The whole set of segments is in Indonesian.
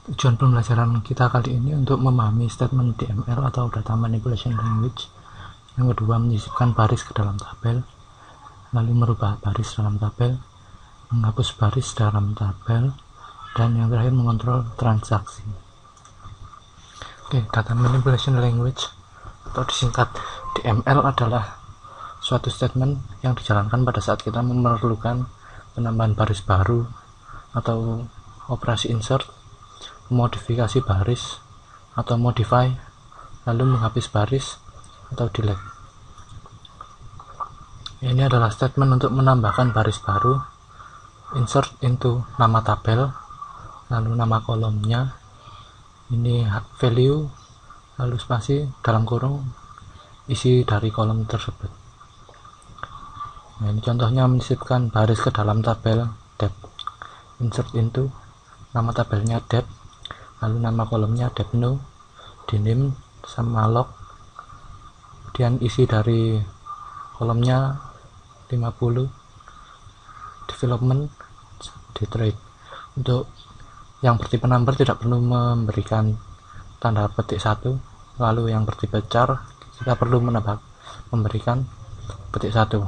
Tujuan pembelajaran kita kali ini untuk memahami statement DML atau Data Manipulation Language. Yang kedua, menyisipkan baris ke dalam tabel, lalu merubah baris dalam tabel, menghapus baris dalam tabel, dan yang terakhir mengontrol transaksi. Oke, Data Manipulation Language atau disingkat DML adalah suatu statement yang dijalankan pada saat kita memerlukan penambahan baris baru atau operasi insert, modifikasi baris atau modify, lalu menghapus baris atau delete. Ini adalah statement untuk menambahkan baris baru, insert into nama tabel, lalu nama kolomnya, ini value, lalu spasi dalam kurung isi dari kolom tersebut. Nah, ini contohnya menyisipkan baris ke dalam tabel depth, insert into nama tabelnya depth, lalu nama kolomnya depth no, diname sama log, kemudian isi dari kolomnya 50, development, detrade. Untuk yang bertipe number tidak perlu memberikan tanda petik 1, lalu yang bertipe char kita perlu memberikan petik 1.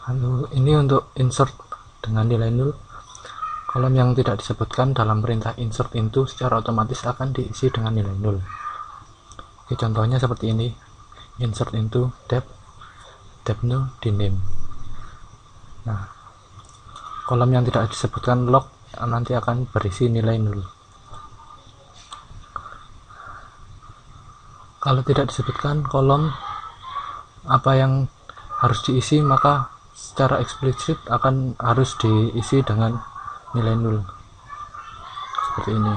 Lalu ini untuk insert dengan nilai 0. Kolom yang tidak disebutkan dalam perintah insert into secara otomatis akan diisi dengan nilai 0. Oke, contohnya seperti ini. Insert into depth no, diname. Nah, kolom yang tidak disebutkan log nanti akan berisi nilai 0. Kalau tidak disebutkan kolom apa yang harus diisi, maka secara eksplisit harus diisi dengan nilai 0 seperti ini.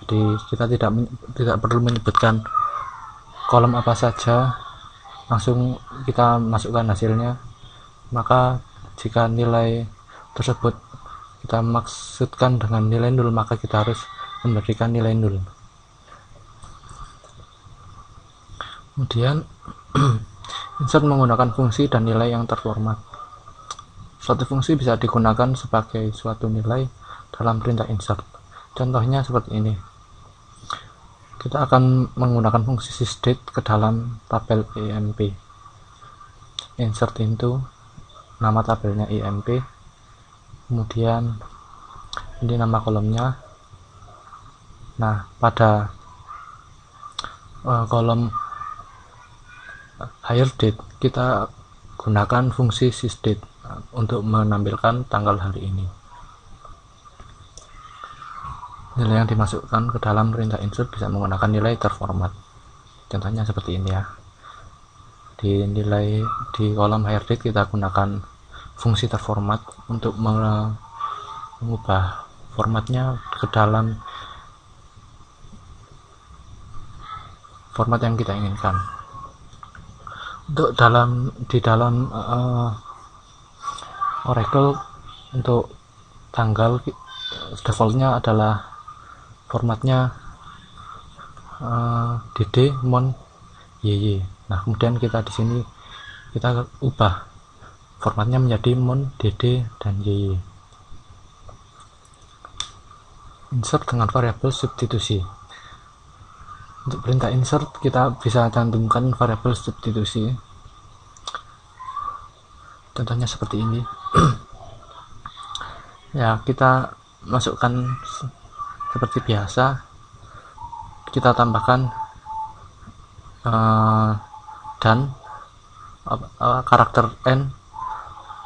Jadi kita tidak perlu menyebutkan kolom apa saja, langsung kita masukkan hasilnya. Maka jika nilai tersebut kita maksudkan dengan nilai 0, maka kita harus memberikan nilai 0. Kemudian insert menggunakan fungsi dan nilai yang terformat. Suatu fungsi bisa digunakan sebagai suatu nilai dalam perintah insert. Contohnya seperti ini. Kita akan menggunakan fungsi sysdate ke dalam tabel IMP. Insert into nama tabelnya IMP, kemudian ini nama kolomnya. Nah, pada kolom hire date kita gunakan fungsi sysdate untuk menampilkan tanggal hari ini. Nilai yang dimasukkan ke dalam perintah insert bisa menggunakan nilai terformat. Contohnya seperti ini ya. Di kolom hire date kita gunakan fungsi terformat untuk mengubah formatnya ke dalam format yang kita inginkan. Untuk di dalam Oracle, untuk tanggal defaultnya adalah formatnya dd mon yy. Nah, kemudian kita di sini kita ubah formatnya menjadi mon dd dan yy. Insert dengan variabel substitusi. Untuk perintah insert kita bisa cantumkan variabel substitusi. Contohnya seperti ini. Ya, kita masukkan seperti biasa, kita tambahkan dan karakter n,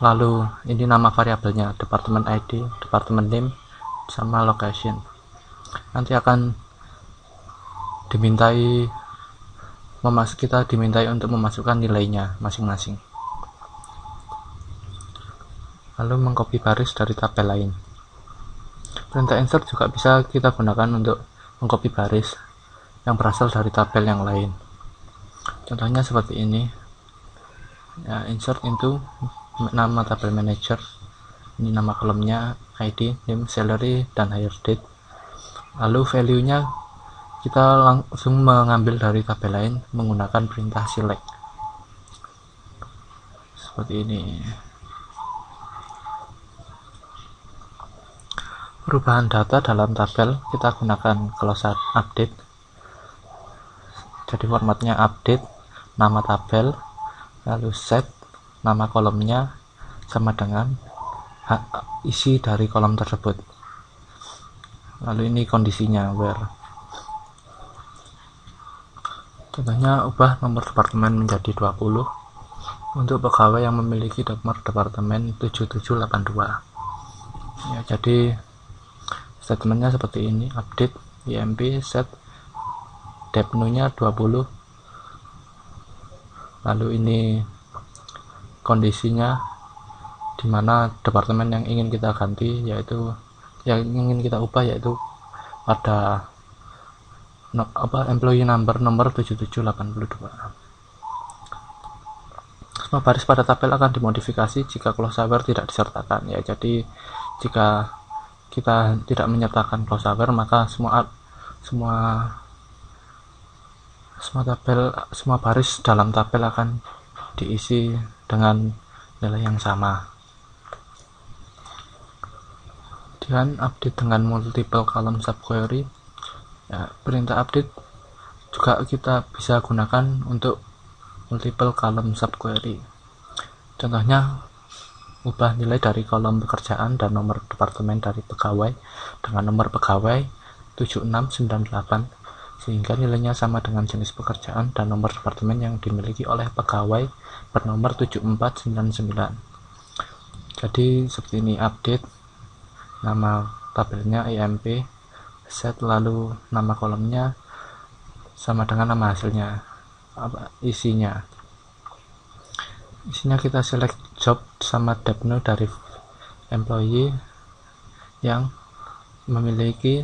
lalu ini nama variabelnya department ID, department name, sama location. Nanti akan kita dimintai untuk memasukkan nilainya masing-masing, lalu mengcopy baris dari tabel lain. Perintah insert juga bisa kita gunakan untuk mengcopy baris yang berasal dari tabel yang lain. Contohnya seperti ini ya, insert into nama tabel manager, ini nama kolomnya ID, name, salary, dan hire date. Lalu value nya kita langsung mengambil dari tabel lain menggunakan perintah select seperti ini. Perubahan data dalam tabel kita gunakan close update. Jadi formatnya update, nama tabel, lalu set, nama kolomnya sama dengan isi dari kolom tersebut. Lalu ini kondisinya where. Contohnya ubah nomor departemen menjadi 20 untuk pegawai yang memiliki nomor departemen 7782. Ya, jadi statementnya seperti ini, update IMP set depno nya 20, lalu ini kondisinya dimana departemen yang ingin kita ganti yaitu yang ingin kita ubah yaitu pada employee number nomor 7782. Semua baris pada tabel akan dimodifikasi jika closeuver tidak disertakan, ya. Jadi jika kita tidak menyertakan closeuver, maka semua baris dalam tabel akan diisi dengan nilai yang sama. Kemudian update dengan multiple column subquery, ya, perintah update juga kita bisa gunakan untuk multiple column subquery. Contohnya ubah nilai dari kolom pekerjaan dan nomor departemen dari pegawai dengan nomor pegawai 7698 sehingga nilainya sama dengan jenis pekerjaan dan nomor departemen yang dimiliki oleh pegawai bernomor 7499. Jadi seperti ini, update, nama tabelnya IMP, set, lalu nama kolomnya sama dengan nama hasilnya, isinya kita select job sama depno dari employee yang memiliki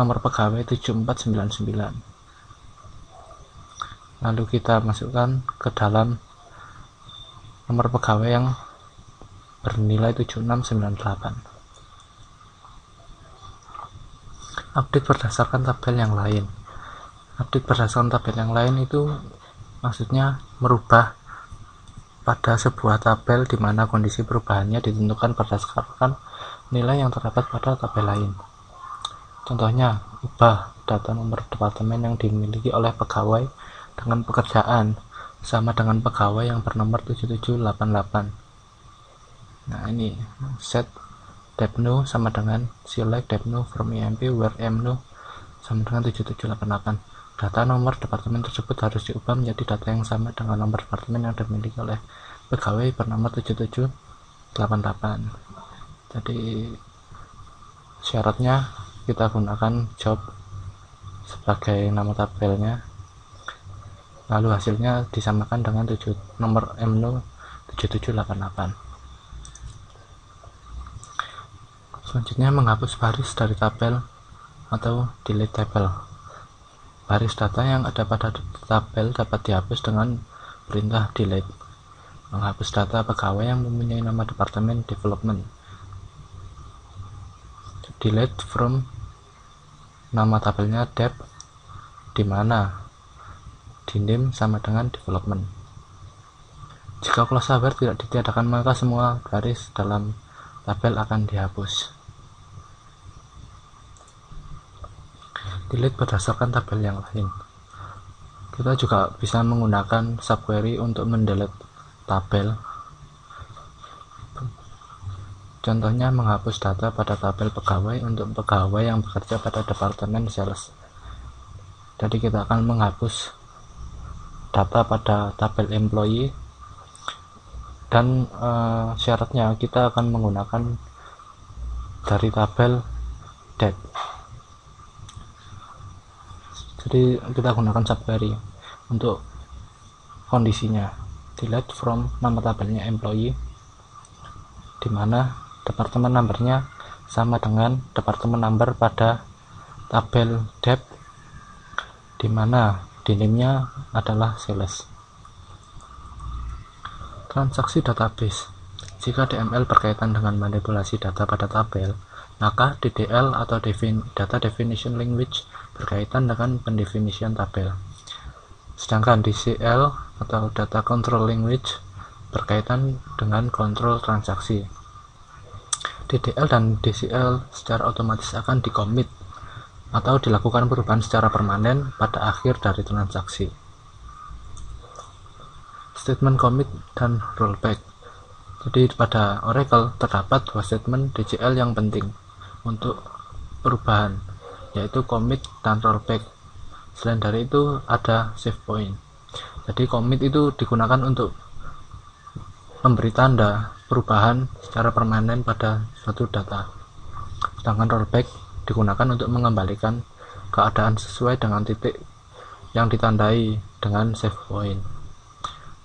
nomor pegawai 7499, lalu kita masukkan ke dalam nomor pegawai yang bernilai 7698. Update berdasarkan tabel yang lain. Update berdasarkan tabel yang lain itu maksudnya merubah pada sebuah tabel di mana kondisi perubahannya ditentukan berdasarkan nilai yang terdapat pada tabel lain. Contohnya, ubah data nomor departemen yang dimiliki oleh pegawai dengan pekerjaan sama dengan pegawai yang bernomor 7788. Nah, ini set depno sama dengan select depno from IMP where mno sama dengan 7788. Data nomor departemen tersebut harus diubah menjadi data yang sama dengan nomor departemen yang dimiliki oleh pegawai bernomor 7788. Jadi syaratnya kita gunakan job sebagai nama tabelnya, lalu hasilnya disamakan dengan nomor mno 7788. Selanjutnya menghapus baris dari tabel atau delete table. Baris data yang ada pada tabel dapat dihapus dengan perintah delete. Menghapus data pegawai yang mempunyai nama departemen development. Delete from nama tabelnya dep, di mana di name sama dengan development. Jika closeuver tidak ditiadakan, maka semua baris dalam tabel akan dihapus. Delete berdasarkan tabel yang lain. Kita juga bisa menggunakan subquery untuk mendelete tabel. Contohnya menghapus data pada tabel pegawai untuk pegawai yang bekerja pada departemen sales. Jadi kita akan menghapus data pada tabel employee dan syaratnya kita akan menggunakan dari tabel date. Jadi kita gunakan subquery untuk kondisinya, delete from nama tabelnya employee, di mana departemen numbernya sama dengan departemen number pada tabel dep, di mana di name-nya adalah sales. Transaksi database. Jika DML berkaitan dengan manipulasi data pada tabel, maka DDL atau Data Definition Language berkaitan dengan pendefinisian tabel. Sedangkan DCL atau Data Control Language berkaitan dengan kontrol transaksi. DDL dan DCL secara otomatis akan dikomit atau dilakukan perubahan secara permanen pada akhir dari transaksi. Statement commit dan rollback. Jadi pada Oracle terdapat dua statement DCL yang penting untuk perubahan, yaitu commit dan rollback. Selain dari itu ada save point. Jadi commit itu digunakan untuk memberi tanda perubahan secara permanen pada suatu data, sedangkan rollback digunakan untuk mengembalikan keadaan sesuai dengan titik yang ditandai dengan save point.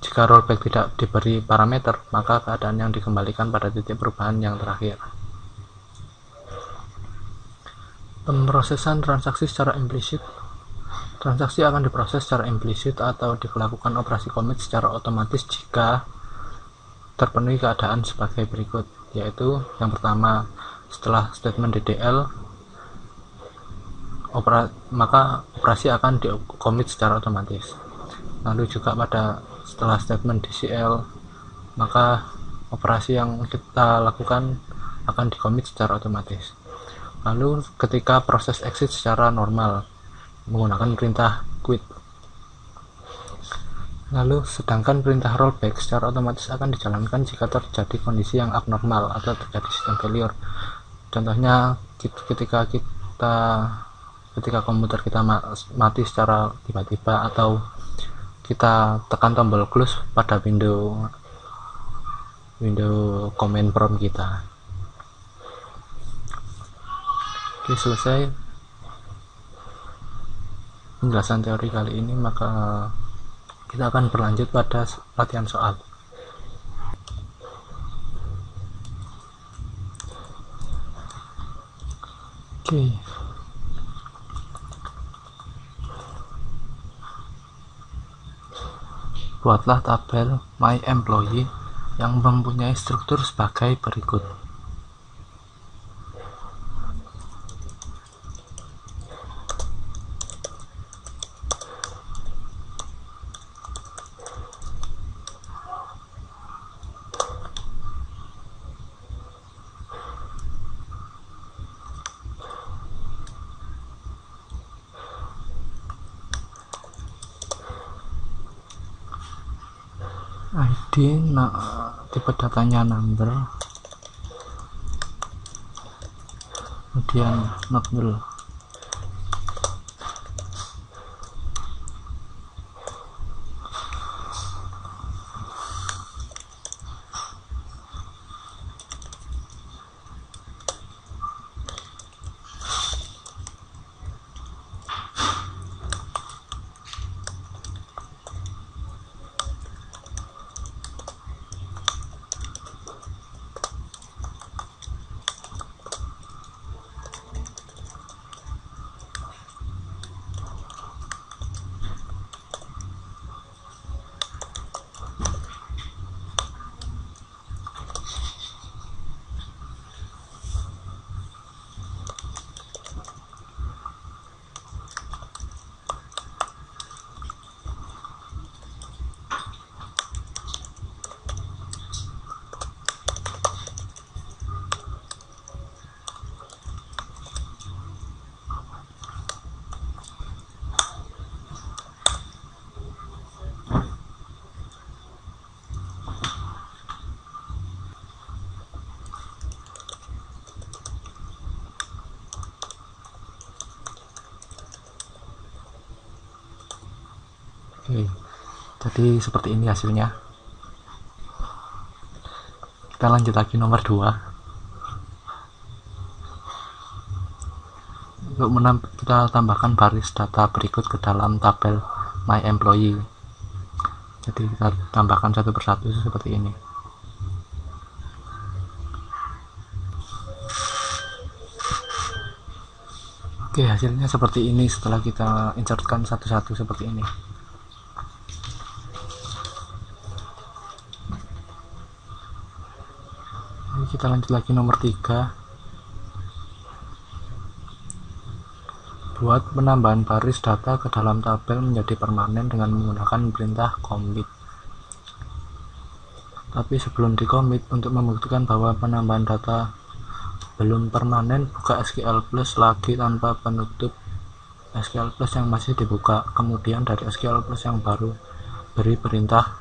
Jika rollback tidak diberi parameter, maka keadaan yang dikembalikan pada titik perubahan yang terakhir. Pemrosesan transaksi secara implisit. Transaksi akan diproses secara implisit atau dilakukan operasi commit secara otomatis jika terpenuhi keadaan sebagai berikut, yaitu yang pertama, setelah statement DDL maka operasi akan di-commit secara otomatis. Lalu juga setelah statement DCL, maka operasi yang kita lakukan akan di-commit secara otomatis. Lalu ketika proses exit secara normal menggunakan perintah quit. Lalu sedangkan perintah rollback secara otomatis akan dijalankan jika terjadi kondisi yang abnormal atau terjadi system failure. Contohnya ketika komputer kita mati secara tiba-tiba, atau kita tekan tombol close pada window command prompt kita. Oke, selesai penjelasan teori kali ini, maka kita akan berlanjut pada latihan soal. Oke. Buatlah tabel My Employee yang mempunyai struktur sebagai berikut. ID, tipe datanya number, kemudian not null. Oke, jadi seperti ini hasilnya. Kita lanjut lagi nomor 2. Untuk kita tambahkan baris data berikut ke dalam tabel My Employee. Jadi kita tambahkan satu persatu seperti ini. Oke, hasilnya seperti ini setelah kita insertkan satu-satu seperti ini. Kita lanjut lagi nomor 3. Buat penambahan baris data ke dalam tabel menjadi permanen dengan menggunakan perintah commit. Tapi sebelum di commit, untuk membuktikan bahwa penambahan data belum permanen, buka SQL Plus lagi tanpa penutup SQL Plus yang masih dibuka. Kemudian dari SQL Plus yang baru, beri perintah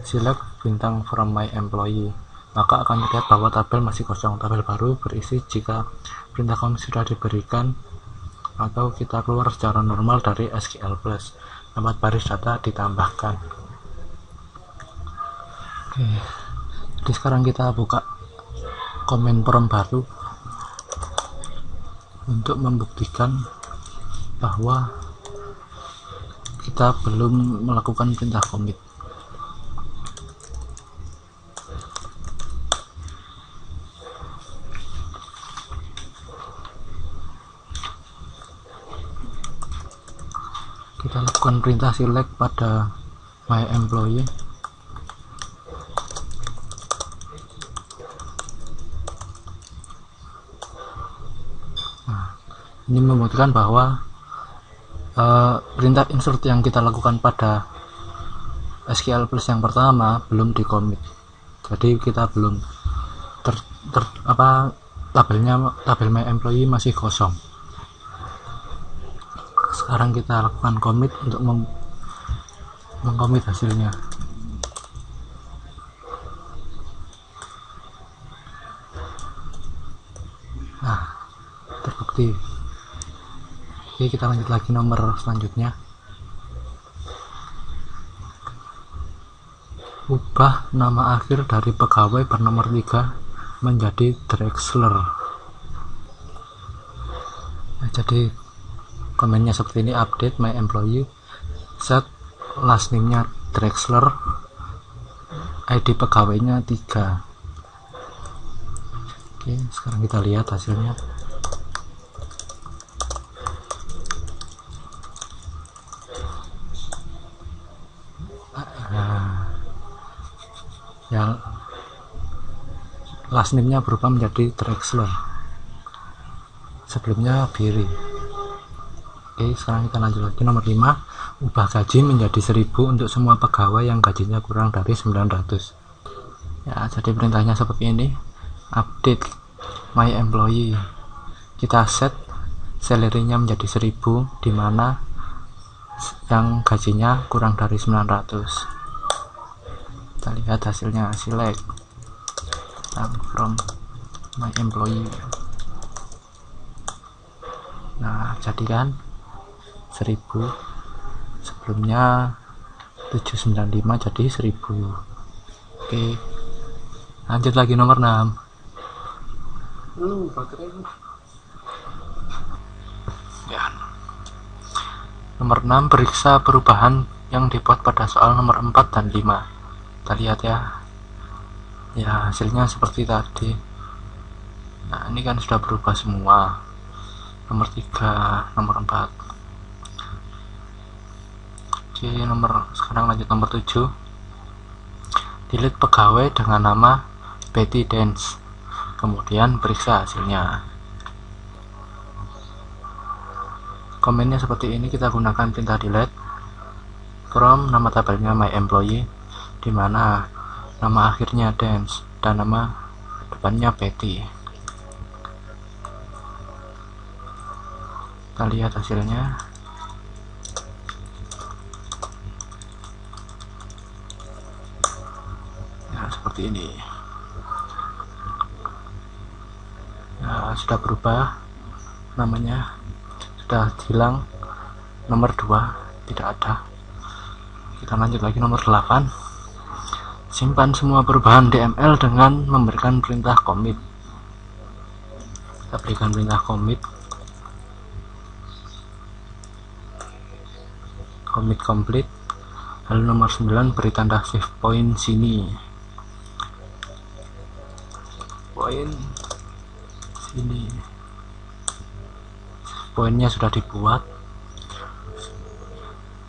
select bintang from my employee, maka akan terlihat bahwa tabel masih kosong. Tabel baru berisi jika perintah commit sudah diberikan atau kita keluar secara normal dari SQL Plus. Tempat baris data ditambahkan. Oke, jadi sekarang kita buka komen form baru untuk membuktikan bahwa kita belum melakukan perintah commit. Kita lakukan perintah select pada my employee. Nah, ini membuktikan bahwa perintah insert yang kita lakukan pada SQL Plus yang pertama belum di commit, jadi kita belum tabel my employee masih kosong. Sekarang kita lakukan commit untuk mengcommit hasilnya. Nah, terbukti. Oke, kita lanjut lagi nomor selanjutnya. Ubah nama akhir dari pegawai bernomor 3 menjadi Drexler. Nah, jadi komennya seperti ini: update my employee, set last name nya Drexler, ID pegawainya 3. Oke, sekarang kita lihat hasilnya. Ya, last name nya berubah menjadi Drexler, sebelumnya Biri. Oke, sekarang kita lanjut lagi nomor 5, ubah gaji menjadi 1000 untuk semua pegawai yang gajinya kurang dari 900. Ya, jadi perintahnya seperti ini: update my employee, kita set salary-nya menjadi 1000 di mana yang gajinya kurang dari 900. Kita lihat hasilnya, select from my employee. Nah, jadi kan 1000, sebelumnya 795 jadi 1000. Oke, lanjut lagi nomor 6. Ya, nomor 6, periksa perubahan yang dibuat pada soal nomor 4 dan 5. Kita lihat ya. Ya, hasilnya seperti tadi. Nah, ini kan sudah berubah semua. Nomor 3, nomor 4. Oke, sekarang lanjut nomor 7. Delete pegawai dengan nama Betty Dance. Kemudian periksa hasilnya. Komennya seperti ini, kita gunakan perintah delete from nama tabelnya my employee, di mana nama akhirnya Dance dan nama depannya Betty. Kita lihat hasilnya. Ya, seperti ini. Ya, sudah berubah namanya, sudah hilang. Nomor 2 tidak ada. Kita lanjut lagi nomor 8. Simpan semua perubahan DML dengan memberikan perintah commit. Kita berikan perintah commit complete. Lalu nomor 9, beri tanda save point sini. Poinnya sudah dibuat.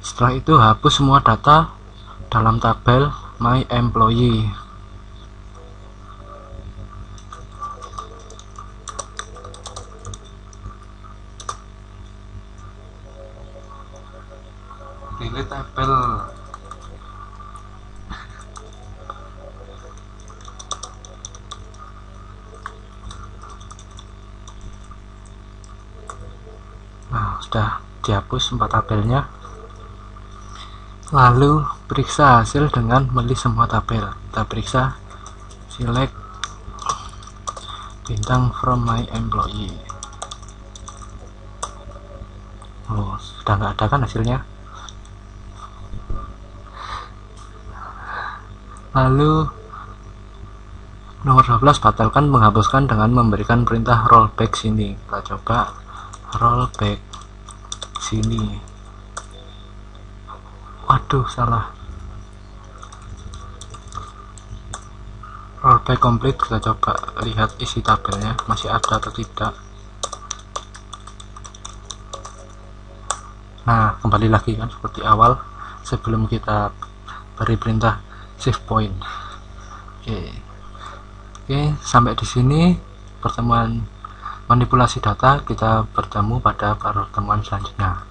Setelah itu hapus semua data dalam tabel my employee. Delete tabel. sudah dihapus 4 tabelnya. Lalu periksa hasil dengan melist semua tabel. Kita periksa, select bintang from my employee. Oh, sudah nggak ada kan hasilnya. Lalu nomor 12, batalkan menghapuskan dengan memberikan perintah rollback sini. Kita coba rollback sini. Waduh, salah. Rollback complete. Kita coba lihat isi tabelnya masih ada atau tidak. Nah, kembali lagi kan seperti awal sebelum kita beri perintah save point. Oke, sampai di sini pertemuan manipulasi data. Kita bertemu pada pertemuan selanjutnya.